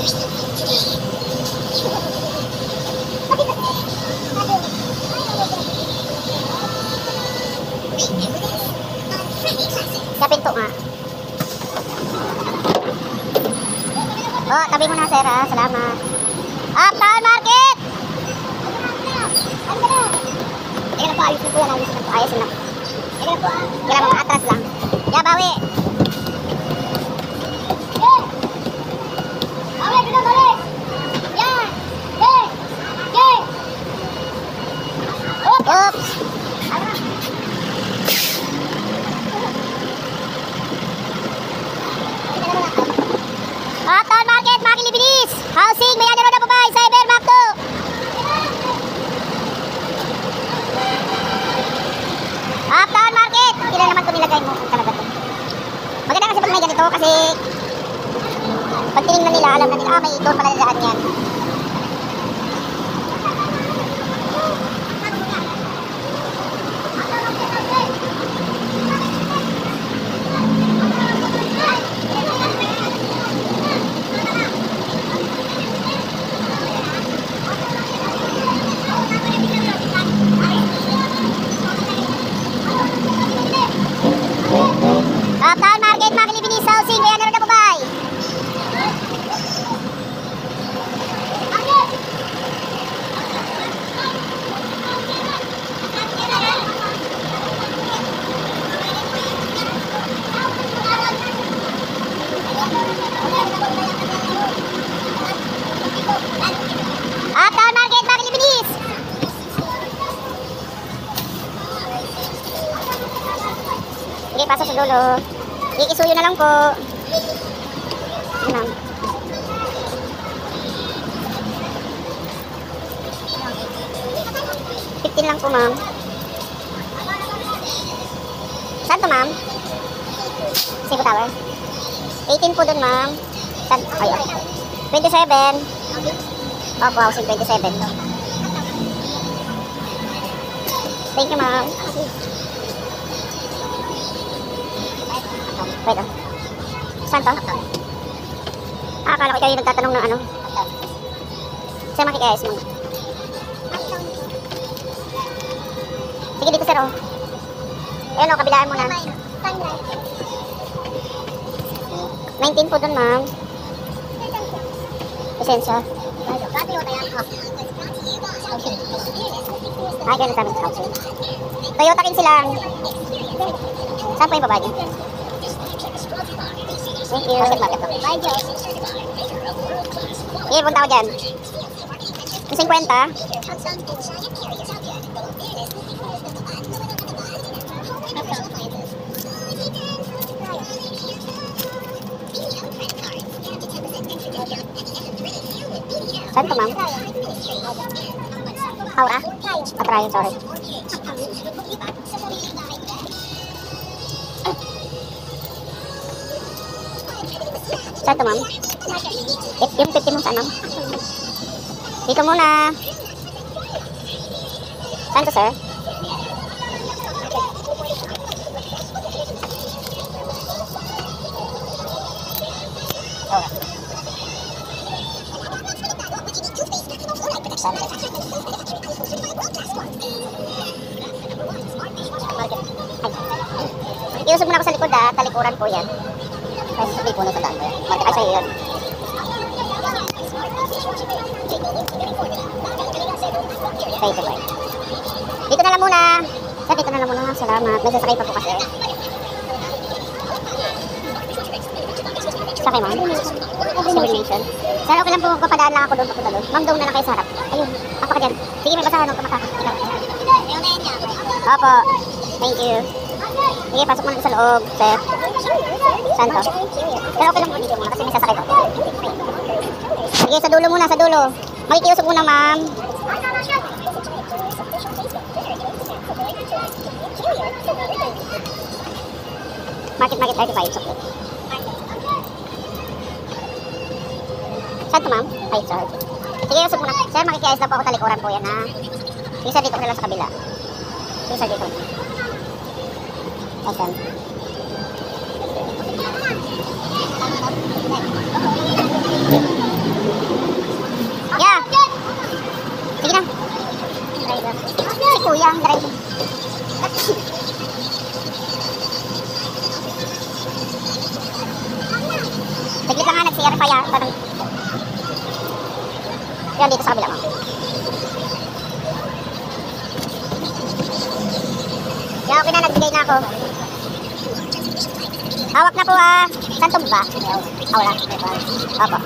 Sa pinto nga. Oh, tabi mo na sir ha. Salamat. Uptown Market! Teka lang po, ayusin po yan. Ayusin lang. Teka lang po ah. Kailangan mga atras lang. Ya, bawi. Bawi, bilang bawi. Yan. Yan. Yan. Oops. Uptown Market, mga Kilibinis. Housing, may ano na po ba? Cyber, Macdo. Uptown Market. Kailan naman ito nilagay mo kung talaga ito? Maganda kasi pag may ganito kasi pag tinignan nila, alam na nila, may doon pala nilaan yan. Uptown Market, mga Kilibinis, housing, may ano na po ba? Uptown Market, mga Kilibinis. Sige, pasok sa dulo. Kikisuyo na lang po. Ma'am. $15 lang po, ma'am. Saan to, ma'am? Cebu Tower. 18 po dun, ma'am. Saan? Oh, yeah. 27. Opo, housing 27. Thank you, ma'am. Wait, oh. Saan to? Akala ko kayo nagtatanong ng ano. Saan makikayas mo? Sige, dito sir, oh. Ayan, oh, kabilaan mo na. 19 po dun, ma'am. Lisensya. Ay, ganun sabi sa housing. Toyota rin silang. Saan po yung baba niya? Thank you. Sige, punta ko dyan. Yung 50. Saan to, ma'am? Aura? Atrayan, sorry. Saan to, ma'am? Yung 50 mo saan, ma'am? Dito muna. Saan to, sir? Iusog muna ako sa likod ha, talikuran po yan. Kasi sabi po na sa daan ko yan. Market ay sa'yo yun. Dito na lang muna. Sir, dito na lang muna. Salamat. May sasakay pa po kasi. Sakay, ma'am? Sublimation. Sir, okay lang po. Papadaan lang ako doon. Papunta doon. Ma'am, doon na lang kayo sa harap. Ayun. Papa ka dyan. Sige, may basahan. Huwag ka makakasok. Opo. Thank you. Sige, pasok muna sa loob, sir. Saan to? Pero okay lang po dito muna kasi may sasakay ko. Sige, sa dulo muna, sa dulo. Makikiusog muna, ma'am. Market 35. Okay. Saan to, ma'am? Ay, sorry. Sige, usog muna. Sir, makikiayos lang po ako talikuran po yan, ha? Sige, sir, dito ko na lang sa kabila. Sige, sir, dito. Ayan. Parang... Yan, dito sa kabila mo. Yan, okay na, nagbigay na ako. Hawak na po Saan to ba? Wala. Opo.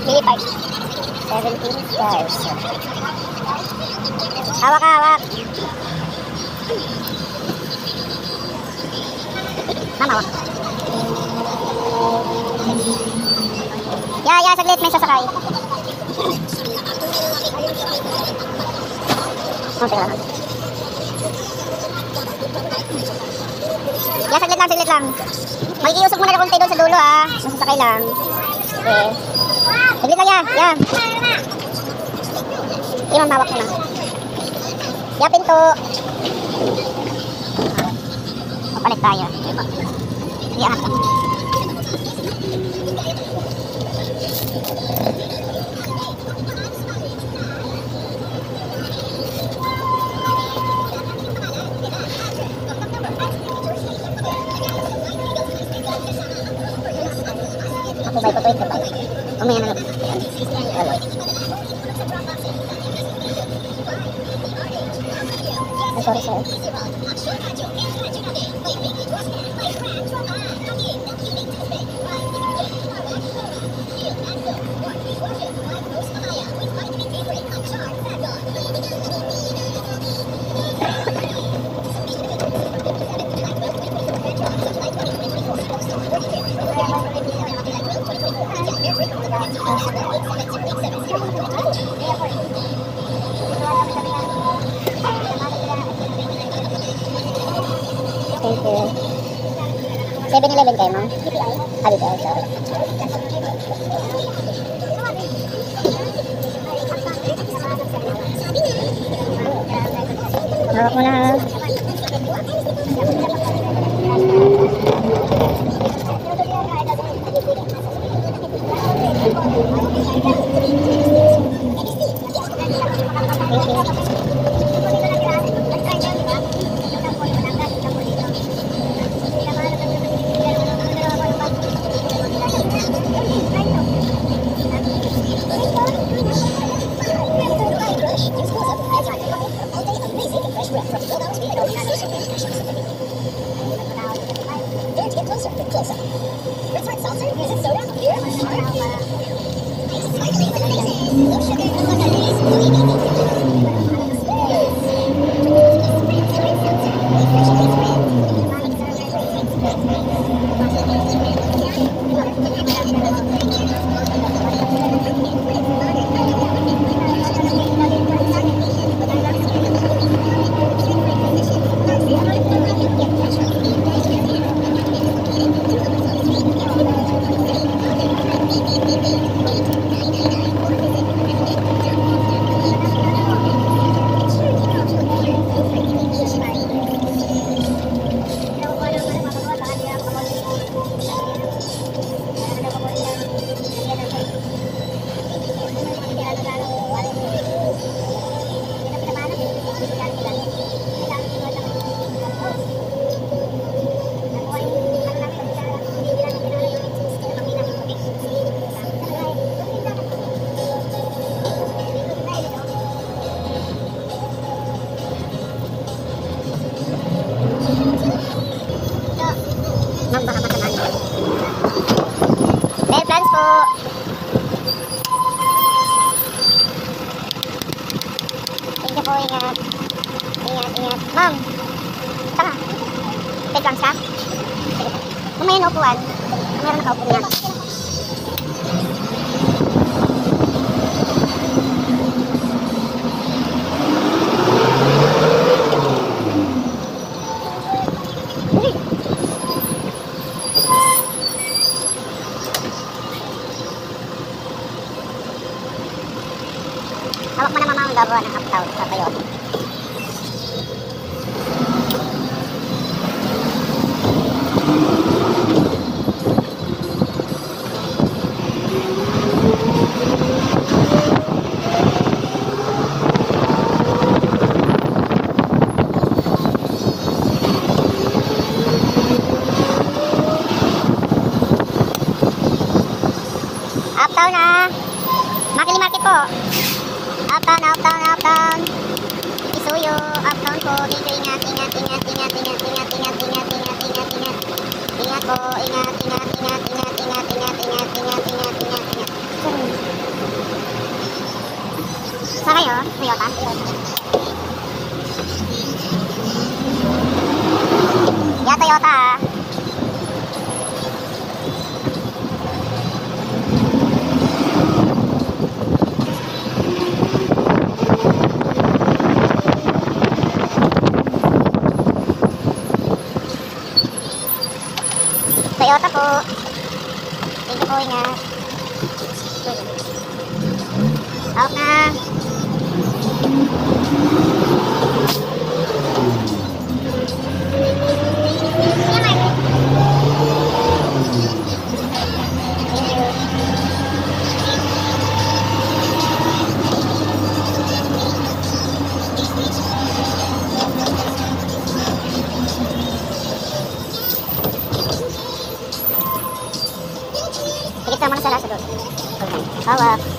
Pili part. 17 stars. Hawak ka, hawak. Ma'am, hawak. Ya, saglit, may sasakay. Okay lang. Ya, saglit lang. Makikiusap muna na konti doon sa dulo Masasakay lang. Okay. Saglit lang ya. Ma'am, hawak ko na. Ya, pinto. Papalit tayo. Ya, angat ka. Baik ko ito ba? Mamaya na lang. Sorry, sir. Thank you. 7-Eleven kayo, ma'am? DPI, sorry. Hawak mo na. Ma'am, baka masamahan ko. May plans po. Thank you po, ingat. Ingat. Ma'am, tara. May plans ka? Sige po. Kung may inuupuan, meron nakaupo niya. Hawak mo na mama ang gagawa ng uptown sa tayo. Uptown Uptown ah. Makili Market po. Uptown, uptown, uptown. Isuyo, uptown po. Thank you, ingat, ingat, ingat, ingat, ingat, ingat, ingat, ingat, ingat, ingat, ingat. Ingat po, ingat, ingat, ingat, ingat, ingat, ingat, ingat, ingat, ingat, ingat, ingat. Saan kayo? Toyota? Yeah, Toyota ah. Toyota po. Thank you po, ingat. Out na. Sige, sama na sa lasa doon. Hawak.